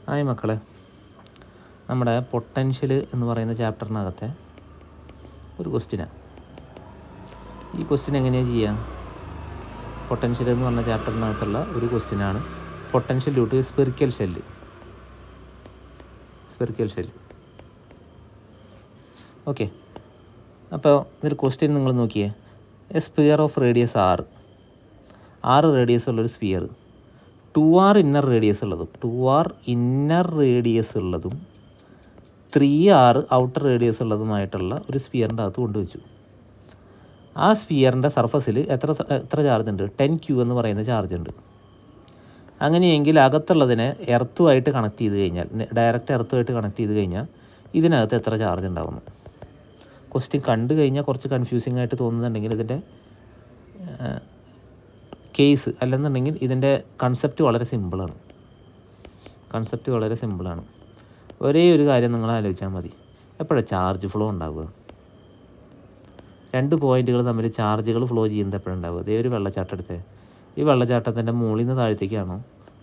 Hi മക്കളെ, നമ്മുടെ potential എന്ന് പറയുന്ന ചാപ്റ്ററിനകത്തെ ഒരു ക്വസ്റ്റ്യനാണ്. ഈ ക്വസ്റ്റ്യൻ എങ്ങനെയാണ് ചെയ്യുക? പൊട്ടൻഷ്യൽ എന്ന് പറഞ്ഞ ചാപ്റ്ററിനകത്തുള്ള ഒരു ക്വസ്റ്റ്യനാണ് potential due to spherical shell. Okay, അപ്പോൾ ഇതൊരു ക്വസ്റ്റ്യൻ നിങ്ങൾ നോക്കിയേ. A sphere of radius 6 radius ഉള്ളൊരു സ്പിയർ 2r ഇന്നർ റേഡിയസ് ഉള്ളതും 3r ഔട്ടർ റേഡിയസ് ഉള്ളതുമായിട്ടുള്ള ഒരു സ്പിയറിൻ്റെ അകത്ത് കൊണ്ടുവച്ചു. ആ സ്പിയറിൻ്റെ സർഫസിൽ എത്ര ചാർജ് ഉണ്ട്? 10Q എന്ന് പറയുന്ന ചാർജ് ഉണ്ട്. അങ്ങനെയെങ്കിൽ അകത്തുള്ളതിനെ എർത്തുമായിട്ട് കണക്ട് ചെയ്ത് കഴിഞ്ഞാൽ, ഡയറക്റ്റ് എർത്തുമായിട്ട് കണക്ട് ചെയ്ത് കഴിഞ്ഞാൽ ഇതിനകത്ത് എത്ര ചാർജ് ഉണ്ടാകുന്നു? ക്വസ്റ്റ്യൻ കണ്ടു കഴിഞ്ഞാൽ കുറച്ച് കൺഫ്യൂസിങ് ആയിട്ട് തോന്നുന്നുണ്ടെങ്കിൽ ഇതിൻ്റെ കേസ് അല്ലെന്നുണ്ടെങ്കിൽ ഇതിൻ്റെ കൺസെപ്റ്റ് വളരെ സിമ്പിളാണ്. ഒരേ ഒരു കാര്യം നിങ്ങൾ ആലോചിച്ചാൽ മതി. എപ്പോഴാണ് ചാർജ് ഫ്ലോ ഉണ്ടാവുക? 2 പോയിൻറ്റുകൾ തമ്മിൽ ചാർജുകൾ ഫ്ലോ ചെയ്യുന്നത് എപ്പോഴുണ്ടാവുക? അതേ ഒരു വെള്ളച്ചാട്ടം എടുത്തേ. ഈ വെള്ളച്ചാട്ടത്തിൻ്റെ മുകളിൽ നിന്ന് താഴത്തേക്കാണോ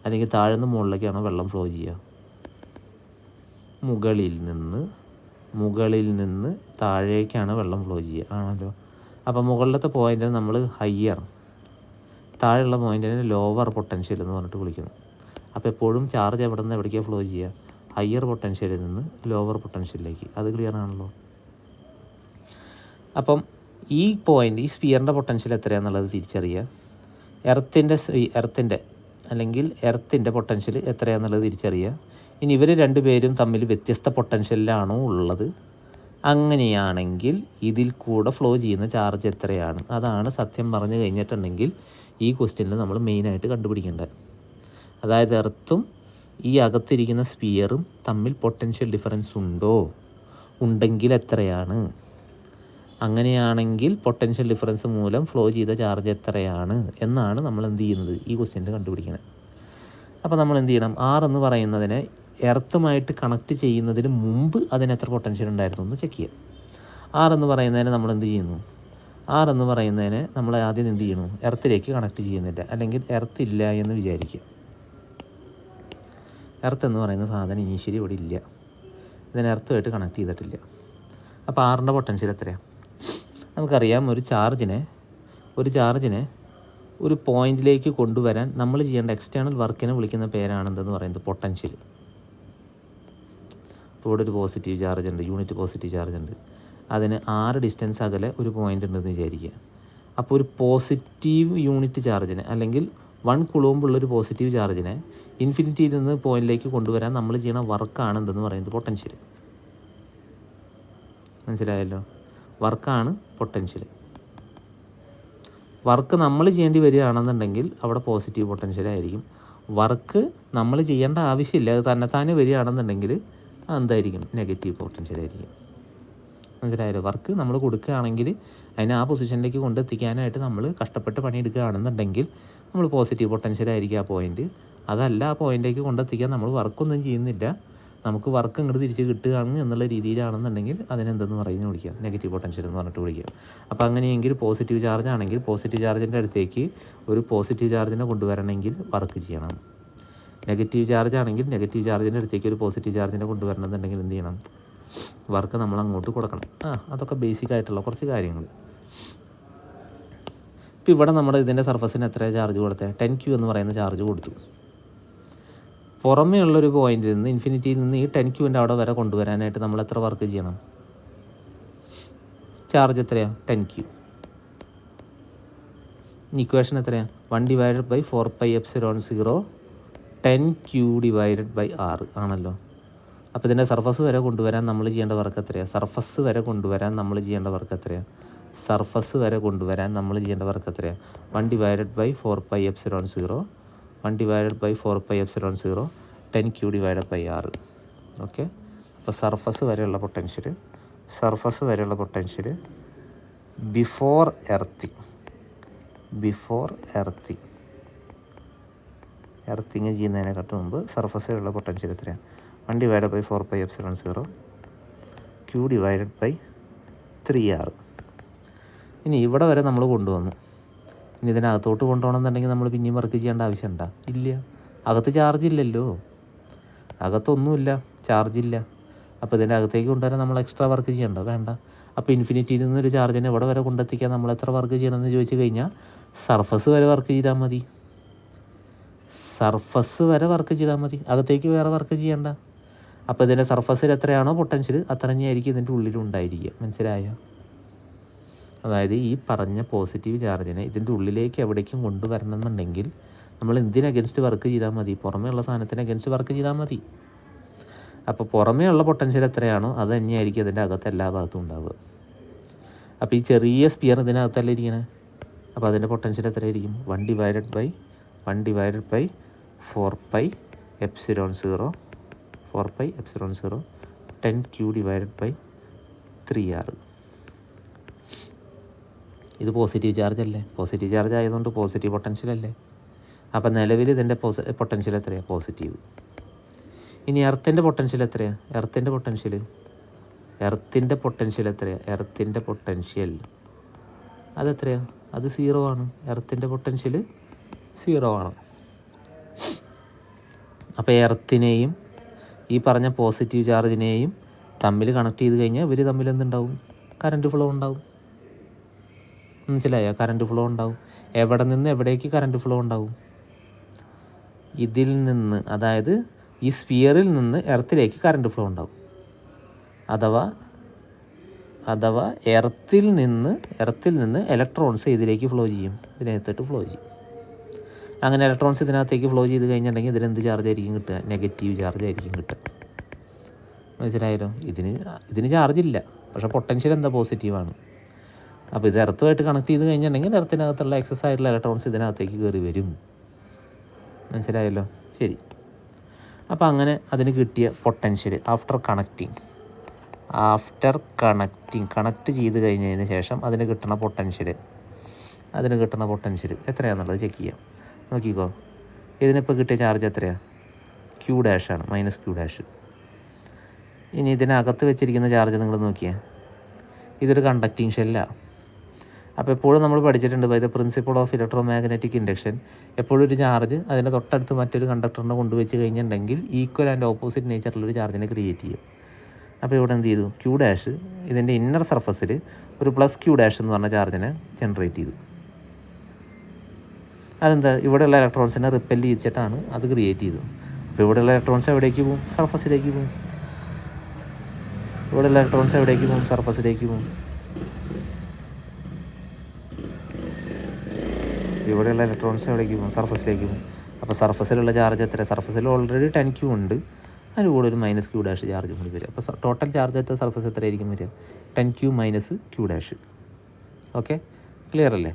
അല്ലെങ്കിൽ താഴെ നിന്ന് മുകളിലേക്കാണോ വെള്ളം ഫ്ലോ ചെയ്യുക? മുകളിൽ നിന്ന് താഴേക്കാണ് വെള്ളം ഫ്ലോ ചെയ്യുക, ആണല്ലോ. അപ്പോൾ മുകളിലത്തെ പോയിൻറ്റിനെ നമ്മൾ ഹയ്യർ, താഴെയുള്ള പോയിൻറ്റിനെ ലോവർ പൊട്ടൻഷ്യൽ എന്ന് പറഞ്ഞിട്ട് വിളിക്കുന്നു. അപ്പോൾ എപ്പോഴും ചാർജ് എവിടെ നിന്ന് എവിടേക്കാണ് ഫ്ലോ ചെയ്യുക? ഹയ്യർ പൊട്ടൻഷ്യലിൽ നിന്ന് ലോവർ പൊട്ടൻഷ്യലിലേക്ക്. അത് ക്ലിയർ ആണല്ലോ. അപ്പം ഈ സ്പിയറിൻ്റെ പൊട്ടൻഷ്യൽ എത്രയാണെന്നുള്ളത് തിരിച്ചറിയുക. എർത്തിൻ്റെ പൊട്ടൻഷ്യൽ എത്രയാണെന്നുള്ളത് തിരിച്ചറിയുക. ഇനി ഇവർ രണ്ടുപേരും തമ്മിൽ വ്യത്യസ്ത പൊട്ടൻഷ്യലിലാണോ ഉള്ളത്? അങ്ങനെയാണെങ്കിൽ ഇതിൽ കൂടെ ഫ്ലോ ചെയ്യുന്ന ചാർജ് എത്രയാണ്? അതാണ് സത്യം പറഞ്ഞു കഴിഞ്ഞിട്ടുണ്ടെങ്കിൽ ഈ ക്വസ്റ്റ്യനിൽ നമ്മൾ മെയിനായിട്ട് കണ്ടുപിടിക്കേണ്ടത്. അതായത് എർത്തും ഈ അകത്തിരിക്കുന്ന സ്പിയറും തമ്മിൽ പൊട്ടൻഷ്യൽ ഡിഫറൻസ് ഉണ്ടെങ്കിൽ എത്രയാണ്? അങ്ങനെയാണെങ്കിൽ പൊട്ടൻഷ്യൽ ഡിഫറൻസ് മൂലം ഫ്ലോ ചെയ്ത ചാർജ് എത്രയാണ് എന്നാണ് നമ്മൾ എന്ത് ചെയ്യുന്നത്? ഈ ക്വസ്റ്റ്യനിൽ കണ്ടുപിടിക്കുന്നത്. അപ്പോൾ നമ്മൾ എന്ത് ചെയ്യണം? R എന്ന് പറയുന്നതിനെ എർത്തുമായിട്ട് കണക്ട് ചെയ്യുന്നതിന് മുമ്പ് അതിന് എത്ര പൊട്ടൻഷ്യൽ ഉണ്ടായിരുന്നു എന്ന് ചെക്ക് ചെയ്യാം. R എന്ന് പറയുന്നതിനെ നമ്മൾ എന്ത് ചെയ്യുന്നു? R എന്ന് പറയുന്നതിനെ നമ്മൾ ആദ്യം എന്ത് ചെയ്യണം? എർത്തിലേക്ക് കണക്ട് ചെയ്യുന്നില്ല, അല്ലെങ്കിൽ എർത്ത് ഇല്ല എന്ന് വിചാരിക്കുക. എർത്ത് എന്ന് പറയുന്ന സാധനം ഇനീഷ്യലി ഇവിടെ ഇല്ല, ഇതിന് എർത്തുമായിട്ട് കണക്ട് ചെയ്തിട്ടില്ല. അപ്പോൾ Rൻ്റെ പൊട്ടൻഷ്യൽ എത്രയാണ്? നമുക്കറിയാം, ഒരു ചാർജിനെ ഒരു പോയിന്റിലേക്ക് കൊണ്ടുവരാൻ നമ്മൾ ചെയ്യേണ്ട എക്സ്റ്റേണൽ വർക്കിനെ വിളിക്കുന്ന പേരാണ് എന്തെന്ന് പറയുന്നത്? പൊട്ടൻഷ്യൽ. ഇപ്പോൾ ഇവിടെ ഒരു പോസിറ്റീവ് ചാർജ് ഉണ്ട്, യൂണിറ്റ് പോസിറ്റീവ് ചാർജ് ഉണ്ട്. അതിന് 6 ഡിസ്റ്റൻസ് അകലെ ഒരു പോയിൻ്റ് ഉണ്ടെന്ന് വിചാരിക്കുക. അപ്പോൾ ഒരു പോസിറ്റീവ് യൂണിറ്റ് ചാർജിനെ, അല്ലെങ്കിൽ 1 കുളൂമ്പുള്ളൊരു പോസിറ്റീവ് ചാർജിനെ ഇൻഫിനിറ്റിയിൽ നിന്ന് പോയിന്റിലേക്ക് കൊണ്ടുവരാൻ നമ്മൾ ചെയ്യുന്ന വർക്കാണ് എന്തെന്ന് പറയുന്നത്? പൊട്ടൻഷ്യൽ. മനസ്സിലായല്ലോ? വർക്കാണ് പൊട്ടൻഷ്യൽ. വർക്ക് നമ്മൾ ചെയ്യേണ്ടി വരികയാണെന്നുണ്ടെങ്കിൽ അവിടെ പോസിറ്റീവ് പൊട്ടൻഷ്യലായിരിക്കും. വർക്ക് നമ്മൾ ചെയ്യേണ്ട ആവശ്യമില്ല, അത് തന്നെത്താനെ വരികയാണെന്നുണ്ടെങ്കിൽ എന്തായിരിക്കും? നെഗറ്റീവ് പൊട്ടൻഷ്യലായിരിക്കും. മനസ്സിലായല്ലോ? വർക്ക് നമ്മൾ കൊടുക്കുകയാണെങ്കിൽ അതിനെ ആ പൊസിഷനിലേക്ക് കൊണ്ടെത്തിക്കാനായിട്ട് നമ്മൾ കഷ്ടപ്പെട്ട് പണിയെടുക്കുകയാണെന്നുണ്ടെങ്കിൽ നമ്മൾ പോസിറ്റീവ് പൊട്ടൻഷ്യലായിരിക്കും ആ പോയിൻറ്റ്. അതല്ല, ആ പോയിൻറ്റിലേക്ക് കൊണ്ടെത്തിക്കാൻ നമ്മൾ വർക്കൊന്നും ചെയ്യുന്നില്ല, നമുക്ക് വർക്ക് ഇങ്ങോട്ട് തിരിച്ച് കിട്ടുകയാണ് എന്നുള്ള രീതിയിലാണെന്നുണ്ടെങ്കിൽ അതിനെന്തെന്ന് പറയുന്നത് വിളിക്കുക? നെഗറ്റീവ് പൊട്ടൻഷ്യൽ എന്ന് പറഞ്ഞിട്ട് വിളിക്കുക. അപ്പോൾ അങ്ങനെയെങ്കിൽ പോസിറ്റീവ് ചാർജ് ആണെങ്കിൽ പോസിറ്റീവ് ചാർജിൻ്റെ അടുത്തേക്ക് ഒരു പോസിറ്റീവ് ചാർജിനെ കൊണ്ടുവരണമെങ്കിൽ വർക്ക് ചെയ്യണം. നെഗറ്റീവ് ചാർജ് ആണെങ്കിൽ നെഗറ്റീവ് ചാർജിൻ്റെ അടുത്തേക്ക് ഒരു പോസിറ്റീവ് ചാർജിനെ കൊണ്ടുവരണമെന്നുണ്ടെങ്കിൽ എന്ത് ചെയ്യണം? വർക്ക് നമ്മൾ അങ്ങോട്ട് കൊടുക്കണം. അതൊക്കെ ബേസിക് ആയിട്ടുള്ള കുറച്ച് കാര്യങ്ങൾ. ഇപ്പോൾ ഇവിടെ നമ്മുടെ ഇതിൻ്റെ സർഫസിന് എത്ര ചാർജ് കൊടുത്തേ? 10Q എന്ന് പറയുന്ന ചാർജ് കൊടുത്തു. പുറമേ ഉള്ളൊരു പോയിന്റിൽ നിന്ന്, ഇൻഫിനിറ്റിയിൽ നിന്ന് ഈ 10Qൻ്റെ അവിടെ വരെ കൊണ്ടുവരാനായിട്ട് നമ്മൾ എത്ര വർക്ക് ചെയ്യണം? ചാർജ് എത്രയാണ്? 10Q. ഇക്വേഷൻ എത്രയാണ്? 1/4πε0 10Q / R ആണല്ലോ. അപ്പോൾ ഇതിൻ്റെ സർഫസ് വരെ കൊണ്ടുവരാൻ നമ്മൾ ചെയ്യേണ്ട വർക്ക് എത്രയാണ്? സർഫസ് വരെ കൊണ്ടുവരാൻ നമ്മൾ ചെയ്യേണ്ട വർക്ക് എത്രയാണ്? 1/4πε0 10Q / R. ഓക്കെ, അപ്പോൾ സർഫസ് വരെയുള്ള പൊട്ടൻഷ്യൽ ബിഫോർ എർത്തിങ് ചെയ്യുന്നതിനെക്കാട്ടും മുമ്പ് സർഫസ് വരെയുള്ള പൊട്ടൻഷ്യൽ എത്രയാണ്? 1/4πε0 Q / 3R. ഇനി ഇവിടെ വരെ നമ്മൾ കൊണ്ടുവന്നു. ഇനി ഇതിനകത്തോട്ട് കൊണ്ടുപോകണമെന്നുണ്ടെങ്കിൽ നമ്മൾ പിന്നെയും വർക്ക് ചെയ്യേണ്ട ആവശ്യമുണ്ടോ? ഇല്ല. അകത്ത് ചാർജ് ഇല്ലല്ലോ, അകത്തൊന്നുമില്ല, ചാർജില്ല. അപ്പോൾ ഇതിൻ്റെ അകത്തേക്ക് കൊണ്ടുവരാൻ നമ്മൾ എക്സ്ട്രാ വർക്ക് ചെയ്യണ്ട, വേണ്ട. അപ്പോൾ ഇൻഫിനിറ്റിയിൽ നിന്നൊരു ചാർജിനെ ഇവിടെ വരെ കൊണ്ടെത്തിക്കാൻ നമ്മൾ എത്ര വർക്ക് ചെയ്യണമെന്ന് ചോദിച്ചു കഴിഞ്ഞാൽ സർഫസ് വരെ വർക്ക് ചെയ്താൽ മതി. സർഫസ് വരെ വർക്ക് ചെയ്താൽ മതി, അകത്തേക്ക് വേറെ വർക്ക് ചെയ്യണ്ട. അപ്പോൾ ഇതിൻ്റെ സർഫസിൽ എത്രയാണോ പൊട്ടൻഷ്യൽ അത്ര തന്നെയായിരിക്കും ഇതിൻ്റെ ഉള്ളിലുണ്ടായിരിക്കുക. മനസ്സിലായോ? അതായത് ഈ പറഞ്ഞ പോസിറ്റീവ് ചാർജിനെ ഇതിൻ്റെ ഉള്ളിലേക്ക് എവിടേക്കും കൊണ്ടുവരണം എന്നുണ്ടെങ്കിൽ നമ്മൾ എന്തിന് അഗൻസ്റ്റ് വർക്ക് ചെയ്താൽ മതി? പുറമേ ഉള്ള സാധനത്തിന് അഗൻസ്റ്റ് വർക്ക് ചെയ്താൽ മതി. അപ്പോൾ പുറമേ ഉള്ള പൊട്ടൻഷ്യൽ എത്രയാണോ അത് തന്നെയായിരിക്കും അതിൻ്റെ അകത്ത് എല്ലാ ഭാഗത്തും ഉണ്ടാവുക. അപ്പോൾ ഈ ചെറിയ സ്പിയർ ഇതിനകത്തല്ലേ ഇരിക്കണേ, അപ്പോൾ അതിൻ്റെ പൊട്ടൻഷ്യൽ എത്രയായിരിക്കും? 1 divided by 4πε0 10q divided by 3r. ഇത് പോസിറ്റീവ് ചാർജ് അല്ലേ? പോസിറ്റീവ് ചാർജ് ആയതുകൊണ്ട് പോസിറ്റീവ് പൊട്ടൻഷ്യൽ അല്ലേ? അപ്പം നിലവിൽ ഇതിൻ്റെ പൊട്ടൻഷ്യൽ എത്രയാണ്? പോസിറ്റീവ്. ഇനി എർത്തിൻ്റെ പൊട്ടൻഷ്യൽ എത്രയാണ്? എർത്തിൻ്റെ പൊട്ടൻഷ്യൽ എത്രയാണ്? എർത്തിൻ്റെ പൊട്ടൻഷ്യൽ അതെത്രയാണ്? അത് 0 ആണ്. എർത്തിൻ്റെ പൊട്ടൻഷ്യൽ 0 ആണ്. അപ്പോൾ എർത്തിനെയും ഈ പറഞ്ഞ പോസിറ്റീവ് ചാർജിനെയും തമ്മിൽ കണക്ട് ചെയ്ത് കഴിഞ്ഞാൽ ഇവർ തമ്മിൽ എന്തുണ്ടാവും? കറണ്ട് ഫ്ലോ ഉണ്ടാവും. മനസ്സിലായോ? കറണ്ട് ഫ്ലോ ഉണ്ടാവും. എവിടെ നിന്ന് എവിടേക്ക് കറണ്ട് ഫ്ലോ ഉണ്ടാവും? ഇതിൽ നിന്ന്, അതായത് ഈ സ്ഫിയറിൽ നിന്ന് എർത്തിലേക്ക് കറണ്ട് ഫ്ലോ ഉണ്ടാവും. അഥവാ എർത്തിൽ നിന്ന് ഇലക്ട്രോൺസ് ഇതിലേക്ക് ഫ്ലോ ചെയ്യും, ഇതിനകത്തോട്ട് ഫ്ലോ ചെയ്യും. അങ്ങനെ ഇലക്ട്രോൺസ് ഇതിനകത്തേക്ക് ഫ്ലോ ചെയ്ത് കഴിഞ്ഞിട്ടുണ്ടെങ്കിൽ ഇതിലെന്ത് ചാർജ് ആയിരിക്കും കിട്ടുക? നെഗറ്റീവ് ചാർജ് ആയിരിക്കും കിട്ടുക. മനസ്സിലായല്ലോ? ഇതിന് ചാർജ് ഇല്ല, പക്ഷേ പൊട്ടൻഷ്യൽ എന്താ? പോസിറ്റീവാണ്. അപ്പോൾ ഇത് എർത്തുമായിട്ട് കണക്ട് ചെയ്ത് കഴിഞ്ഞിട്ടുണ്ടെങ്കിൽ എർത്തിനകത്തുള്ള എക്സസ് ആയിട്ടുള്ള ഇലക്ട്രോൺസ് ഇതിനകത്തേക്ക് കയറി വരും. മനസ്സിലായല്ലോ? ശരി. അപ്പോൾ അങ്ങനെ അതിന് കിട്ടിയ പൊട്ടൻഷ്യൽ ആഫ്റ്റർ കണക്ട് ചെയ്ത് കഴിഞ്ഞതിന് ശേഷം അതിന് കിട്ടുന്ന പൊട്ടൻഷ്യൽ എത്രയാണെന്നുള്ളത് ചെക്ക് ചെയ്യാം. നോക്കിക്കോ, ഇതിനിപ്പോൾ കിട്ടിയ ചാർജ് എത്രയാണ്? Q' ആണ്, -Q'. ഇനി ഇതിനകത്ത് വെച്ചിരിക്കുന്ന ചാർജ് നിങ്ങൾ നോക്കിയാൽ ഇതൊരു കണ്ടക്റ്റിംഗ് ഷെല്ലാണ്. അപ്പോൾ എപ്പോഴും നമ്മൾ പഠിച്ചിട്ടുണ്ട് by the principle of electromagnetic induction, എപ്പോഴും ഒരു ചാർജ് അതിൻ്റെ തൊട്ടടുത്ത് മറ്റൊരു കണ്ടക്ടറിനെ കൊണ്ടുവച്ച് കഴിഞ്ഞിട്ടുണ്ടെങ്കിൽ ഈക്വൽ ആൻഡ് ഓപ്പോസിറ്റ് നേച്ചറിലൊരു ചാർജിനെ ക്രിയേറ്റ് ചെയ്യും. അപ്പോൾ ഇവിടെ എന്ത് ചെയ്തു? Q' ഇതിൻ്റെ ഇന്നർ സർഫസിൽ ഒരു +Q' എന്ന് പറഞ്ഞ ചാർജിനെ ജനറേറ്റ് ചെയ്തു. അതെന്താ? ഇവിടെയുള്ള ഇലക്ട്രോൺസിനെ റിപ്പൽ ചെയ്യിച്ചിട്ടാണ് അത് ക്രിയേറ്റ് ചെയ്തത്. അപ്പോൾ ഇവിടെയുള്ള ഇലക്ട്രോൺസ് എവിടേക്ക് പോകും? സർഫസിലേക്ക് പോകും. ഇവിടെയുള്ള ഇലക്ട്രോൺസ് എവിടേക്ക് പോകും? സർഫസിലേക്ക് പോകും. ഇവിടെയുള്ള ഇലക്ട്രോൺസ് എവിടേക്ക് പോകും? സർഫസിലേക്ക് പോകും. അപ്പോൾ സർഫസിലുള്ള ചാർജ് എത്ര? സർഫസിൽ ഓൾറെഡി 10q ഉണ്ട്, അതിന് കൂടെ ഒരു -Q' ചാർജ് കൂടി വരും. അപ്പോൾ ടോട്ടൽ ചാർജ് എത്ര? സർഫസ് എത്രയായിരിക്കും വരിക? 10q - Q'. ഓക്കെ, ക്ലിയർ അല്ലേ?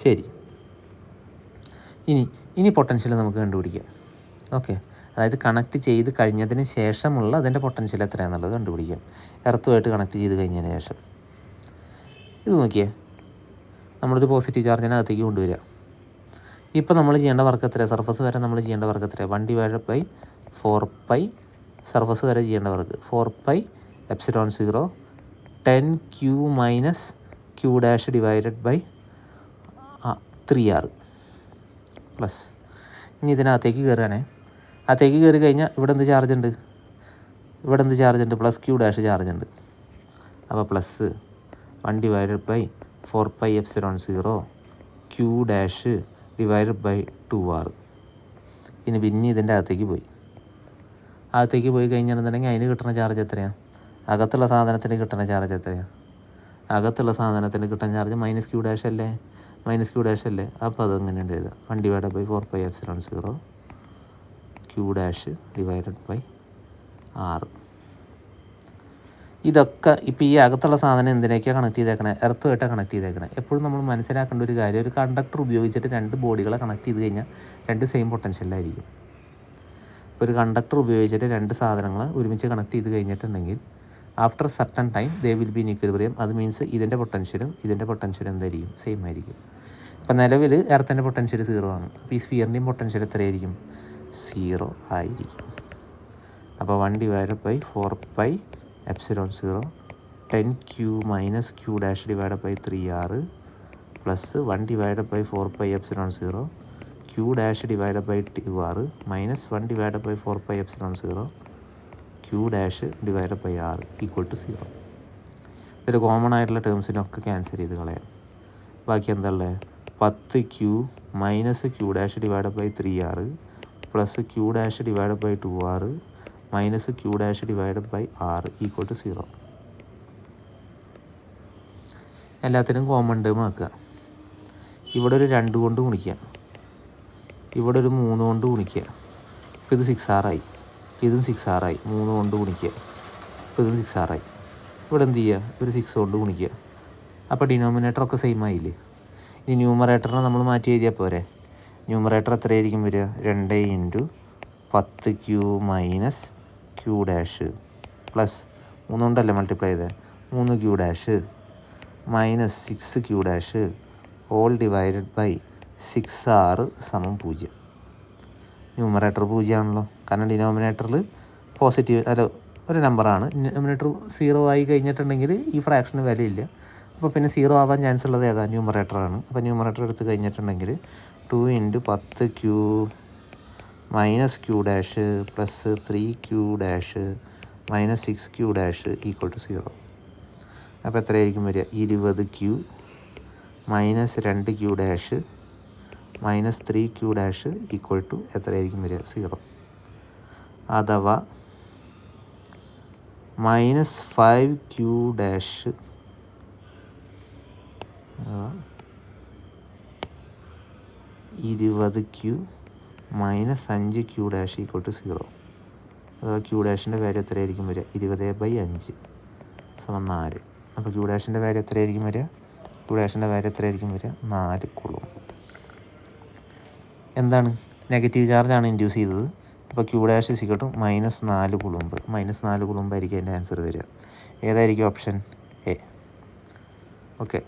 ശരി. ഇനി പൊട്ടൻഷ്യൽ നമുക്ക് കണ്ടുപിടിക്കാം. ഓക്കെ, അതായത് കണക്ട് ചെയ്ത് കഴിഞ്ഞതിന് ശേഷമുള്ള അതിൻ്റെ പൊട്ടൻഷ്യൽ എത്രയാണെന്നുള്ളത് കണ്ടുപിടിക്കാം. എർത്തുമായിട്ട് കണക്ട് ചെയ്ത് കഴിഞ്ഞതിന് ശേഷം ഇത് നോക്കിയേ, നമ്മളൊരു പോസിറ്റീവ് ചാർജിനെ അകത്തേക്ക് കൊണ്ടുവരിക. ഇപ്പോൾ നമ്മൾ ചെയ്യേണ്ട വർക്ക് എത്രയാണ്? സർഫസ് വരെ നമ്മൾ ചെയ്യേണ്ട വർക്ക് എത്രയാണ്? 1 / 4π സർഫസ് വരെ ചെയ്യേണ്ട work 4πε0 10q - Q' divided by 3r plus. ഇനി ഇതിനകത്തേക്ക് കയറുകയാണേ, അകത്തേക്ക് കയറി കഴിഞ്ഞാൽ ഇവിടെ എന്ത് ചാർജ് ഉണ്ട്? +Q' ചാർജ് ഉണ്ട്. അപ്പോൾ plus 1 / 4πε0 Q' divided by 2r. പിന്നെ ഇതിൻ്റെ അകത്തേക്ക് പോയി കഴിഞ്ഞിട്ടുണ്ടെങ്കിൽ അതിന് കിട്ടുന്ന ചാർജ് എത്രയാണ്? അകത്തുള്ള സാധനത്തിന് കിട്ടുന്ന ചാർജ് എത്രയാണ്? അകത്തുള്ള സാധനത്തിന് കിട്ടുന്ന ചാർജ് -Q' അല്ലേ? -Q' അപ്പോൾ അതെങ്ങനെയുണ്ട് എഴുതുക? 1 / 4πε0 Q' ഡിവൈഡഡ് ബൈ r. ഇതൊക്കെ ഇപ്പോൾ ഈ അകത്തുള്ള സാധനം എന്തിനേക്കാണ് കണക്ട് ചെയ്തേക്കണേ? എർത്തുമായിട്ടാണ് കണക്ട് ചെയ്തേക്കണേ. എപ്പോഴും നമ്മൾ മനസ്സിലാക്കേണ്ട ഒരു കാര്യം, ഒരു കണ്ടക്ടർ ഉപയോഗിച്ചിട്ട് 2 ബോഡികളെ കണക്ട് ചെയ്ത് കഴിഞ്ഞാൽ 2 സെയിം പൊട്ടൻഷ്യലായിരിക്കും. ഒരു കണ്ടക്ടർ ഉപയോഗിച്ചിട്ട് 2 സാധനങ്ങൾ ഒരുമിച്ച് കണക്ട് ചെയ്ത് കഴിഞ്ഞിട്ടുണ്ടെങ്കിൽ after certain time they will be in equilibrium. അത് മീൻസ് ഇതിൻ്റെ പൊട്ടൻഷ്യലും എന്തായിരിക്കും? സെയിം ആയിരിക്കും. അപ്പോൾ നിലവിൽ എർത്തിൻ്റെ പൊട്ടൻഷ്യൽ 0 ആണ്. അപ്പോൾ ഈ സ്ഫിയറിൻ്റെയും പൊട്ടൻഷ്യൽ എത്രയായിരിക്കും? 0 ആയിരിക്കും. അപ്പോൾ 1 / 4πε0 10q - Q' divided by 3r plus 1 divided by 4πε0 Q dash divided by QR minus 1 divided by 4πε0 Q dash divided by R equal to 0. ഇതൊരു കോമൺ ആയിട്ടുള്ള ടേംസിനൊക്കെ ക്യാൻസൽ ചെയ്ത് കളയാം. ബാക്കി എന്താ ഉള്ളത്? 10Q minus Q dash divided by 3R plus Q dash divided by 2R minus Q dash divided by R equal to 0. എല്ലാത്തിനും common term ആക്കുക. ഇവിടെ ഒരു 2 കൊണ്ട് ഗുണിക്കുക, ഇവിടെ ഒരു 3 കൊണ്ട് ഗുണിക്കുക. ഇപ്പോൾ ഇത് 6R ആയി, ഇതും 6R ആയി. 3 കൊണ്ട് ഗുണിക്കുക, ഇപ്പോൾ ഇതും 6R ആയി. ഇവിടെ എന്ത് ചെയ്യുക? ഒരു 6 കൊണ്ട് ഗുണിക്കുക. അപ്പോൾ ഡിനോമിനേറ്ററൊക്കെ സെയിം ആയില്ലേ? ഇനി ന്യൂമറേറ്ററിനെ നമ്മൾ മാറ്റി എഴുതിയാൽ പോരെ? ന്യൂമറേറ്റർ എത്രയായിരിക്കും വരിക? 2 × 10Q minus Q dash plus 3 കൊണ്ടല്ലേ മൾട്ടിപ്ലൈ ചെയ്തത്, 3Q dash minus 6Q dash whole divided by 6R സമം 0. ന്യൂമറേറ്റർ 0 ആണല്ലോ, കാരണം ഡിനോമിനേറ്ററിൽ പോസിറ്റീവ് അല്ല ഒരു നമ്പറാണ്. ഡിനോമിനേറ്റർ 0 ആയി കഴിഞ്ഞിട്ടുണ്ടെങ്കിൽ ഈ ഫ്രാക്ഷന് വിലയില്ല. അപ്പോൾ പിന്നെ 0 ആവാൻ ചാൻസ് ഉള്ളത് ഏതാ? ന്യൂമറേറ്ററാണ്. അപ്പോൾ ന്യൂമറേറ്റർ എടുത്ത് കഴിഞ്ഞിട്ടുണ്ടെങ്കിൽ 2 × 10Q minus Q dash plus 3Q dash minus 6Q dash equal to 0. അപ്പോൾ എത്രയായിരിക്കും വരിക? 20Q minus 2Q dash minus 3Q dash equal to എത്രയായിരിക്കും വരിക? 0. അഥവാ minus 5Q dash 20Q minus 5Q dash equal to 0. അഥവാ Q ഡാഷിൻ്റെ value എത്രയായിരിക്കും വരിക? 20/5 സമം 4. അപ്പോൾ ക്യൂ ഡാഷിൻ്റെ വാല്യൂ എത്രയായിരിക്കും വരിക? ക്യൂ ഡാഷിൻ്റെ വാല്യൂ എത്രയായിരിക്കും വരിക? 4 കൂളോം. എന്താണ്? നെഗറ്റീവ് ചാർജാണ് ഇൻഡ്യൂസ് ചെയ്തത്. അപ്പോൾ ക്യൂ ഡാഷ് ഈക്വൽ ടു -4 കുളുംബ്. -4 കുളുംബായിരിക്കും അതിൻ്റെ ആൻസർ വരിക. ഏതായിരിക്കും ഓപ്ഷൻ? എ. ഓക്കെ.